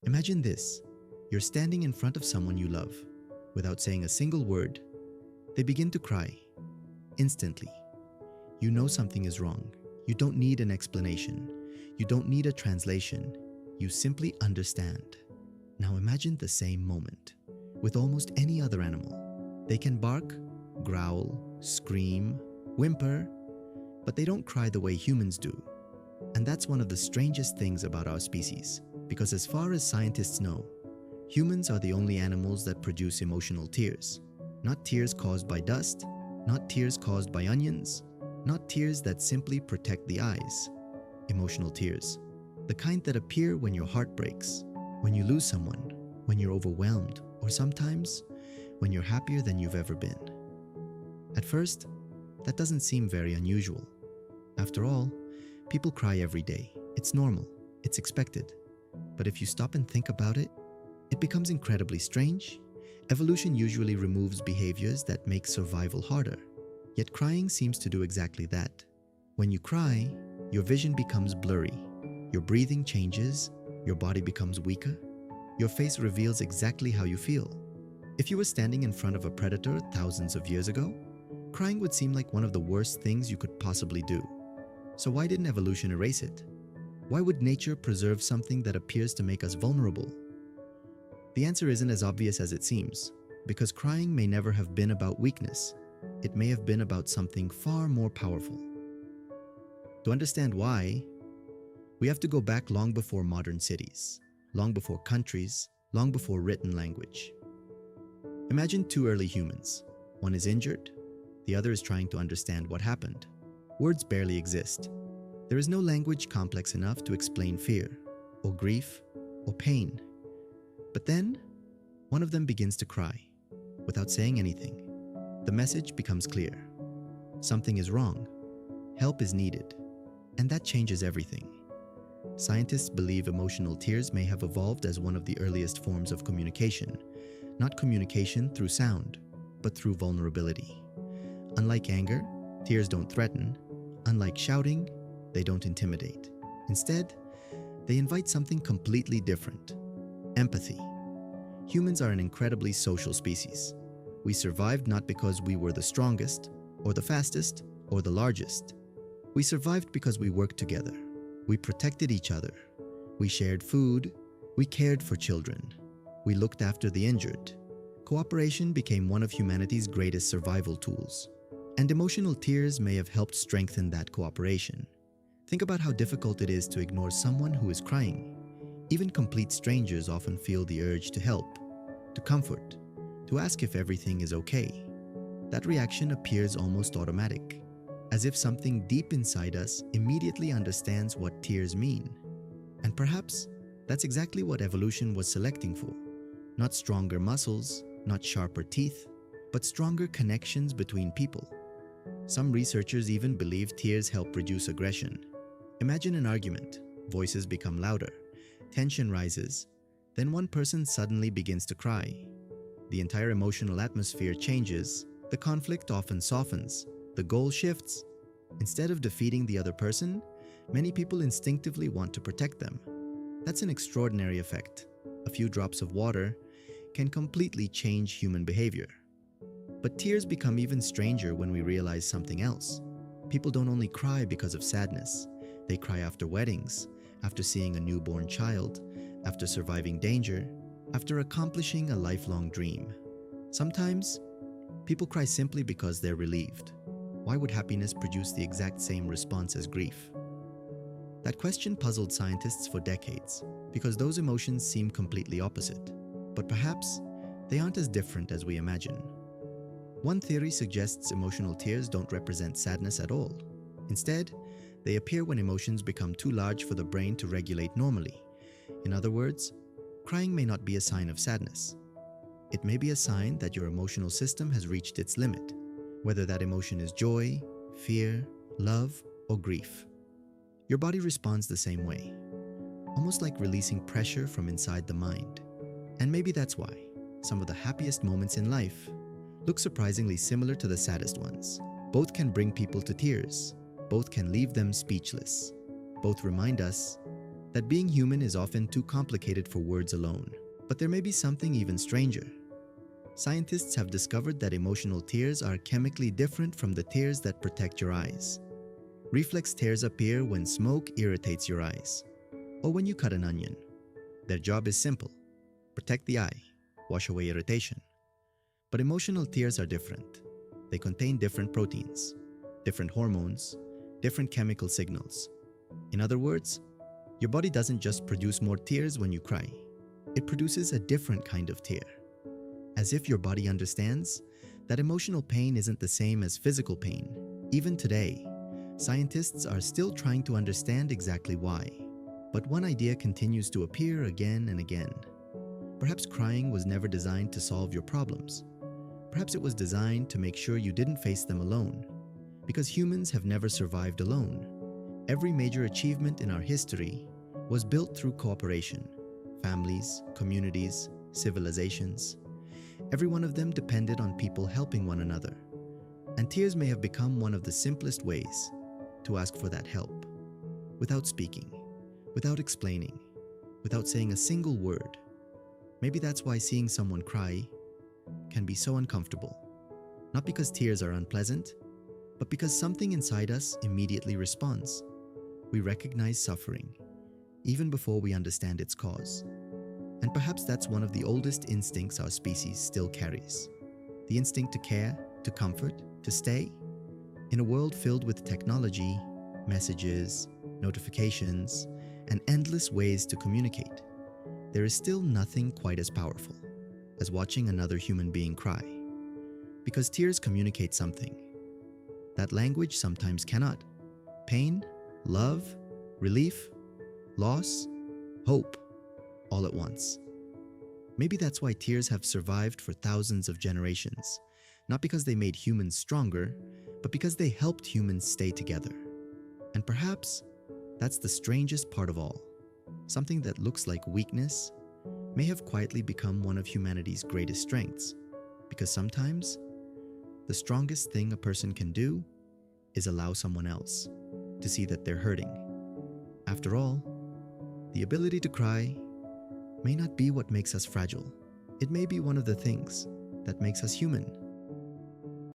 Imagine this. You're standing in front of someone you love. Without saying a single word, they begin to cry. Instantly. You know something is wrong. You don't need an explanation. You don't need a translation. You simply understand. Now imagine the same moment with almost any other animal. They can bark, growl, scream, whimper, but they don't cry the way humans do. And that's one of the strangest things about our species, because as far as scientists know, humans are the only animals that produce emotional tears. Not tears caused by dust, not tears caused by onions, not tears that simply protect the eyes. Emotional tears, the kind that appear when your heart breaks, when you lose someone, when you're overwhelmed, or sometimes when you're happier than you've ever been. At first, that doesn't seem very unusual. After all, people cry every day. It's normal. It's expected. But if you stop and think about it, it becomes incredibly strange. Evolution usually removes behaviors that make survival harder. Yet crying seems to do exactly that. When you cry, your vision becomes blurry. Your breathing changes. Your body becomes weaker. Your face reveals exactly how you feel. If you were standing in front of a predator thousands of years ago, crying would seem like one of the worst things you could possibly do. So why didn't evolution erase it? Why would nature preserve something that appears to make us vulnerable? The answer isn't as obvious as it seems, because crying may never have been about weakness. It may have been about something far more powerful. To understand why, we have to go back long before modern cities, long before countries, long before written language. Imagine two early humans. One is injured, the other is trying to understand what happened. Words barely exist. There is no language complex enough to explain fear, or grief, or pain. But then, one of them begins to cry, without saying anything. The message becomes clear. Something is wrong. Help is needed. And that changes everything. Scientists believe emotional tears may have evolved as one of the earliest forms of communication, not communication through sound, but through vulnerability. Unlike anger, tears don't threaten. Unlike shouting, they don't intimidate. Instead, they invite something completely different: empathy. Humans are an incredibly social species. We survived not because we were the strongest, or the fastest, or the largest. We survived because we worked together. We protected each other. We shared food. We cared for children. We looked after the injured. Cooperation became one of humanity's greatest survival tools. And emotional tears may have helped strengthen that cooperation. Think about how difficult it is to ignore someone who is crying. Even complete strangers often feel the urge to help, to comfort, to ask if everything is okay. That reaction appears almost automatic, as if something deep inside us immediately understands what tears mean. And perhaps that's exactly what evolution was selecting for. Not stronger muscles, not sharper teeth, but stronger connections between people. Some researchers even believe tears help reduce aggression. Imagine an argument. Voices become louder. Tension rises. Then one person suddenly begins to cry. The entire emotional atmosphere changes. The conflict often softens. The goal shifts. Instead of defeating the other person, many people instinctively want to protect them. That's an extraordinary effect. A few drops of water can completely change human behavior. But tears become even stranger when we realize something else. People don't only cry because of sadness. They cry after weddings, after seeing a newborn child, after surviving danger, after accomplishing a lifelong dream. Sometimes, people cry simply because they're relieved. Why would happiness produce the exact same response as grief? That question puzzled scientists for decades, because those emotions seem completely opposite. But perhaps, they aren't as different as we imagine. One theory suggests emotional tears don't represent sadness at all. Instead, they appear when emotions become too large for the brain to regulate normally. In other words, crying may not be a sign of sadness. It may be a sign that your emotional system has reached its limit, whether that emotion is joy, fear, love, or grief. Your body responds the same way, almost like releasing pressure from inside the mind. And maybe that's why some of the happiest moments in life look surprisingly similar to the saddest ones. Both can bring people to tears. Both can leave them speechless. Both remind us that being human is often too complicated for words alone. But there may be something even stranger. Scientists have discovered that emotional tears are chemically different from the tears that protect your eyes. Reflex tears appear when smoke irritates your eyes, or when you cut an onion. Their job is simple: protect the eye, wash away irritation. But emotional tears are different. They contain different proteins, different hormones, different chemical signals. In other words, your body doesn't just produce more tears when you cry. It produces a different kind of tear. As if your body understands that emotional pain isn't the same as physical pain. Even today, scientists are still trying to understand exactly why. But one idea continues to appear again and again. Perhaps crying was never designed to solve your problems. Perhaps it was designed to make sure you didn't face them alone. Because humans have never survived alone. Every major achievement in our history was built through cooperation. Families, communities, civilizations. Every one of them depended on people helping one another. And tears may have become one of the simplest ways to ask for that help. Without speaking, without explaining, without saying a single word. Maybe that's why seeing someone cry can be so uncomfortable. Not because tears are unpleasant, but because something inside us immediately responds. We recognize suffering, even before we understand its cause. And perhaps that's one of the oldest instincts our species still carries. The instinct to care, to comfort, to stay. In a world filled with technology, messages, notifications, and endless ways to communicate, there is still nothing quite as powerful as watching another human being cry. Because tears communicate something that language sometimes cannot. Pain, love, relief, loss, hope, all at once. Maybe that's why tears have survived for thousands of generations, not because they made humans stronger, but because they helped humans stay together. And perhaps that's the strangest part of all. Something that looks like weakness may have quietly become one of humanity's greatest strengths, because sometimes the strongest thing a person can do is allow someone else to see that they're hurting. After all, the ability to cry may not be what makes us fragile. It may be one of the things that makes us human.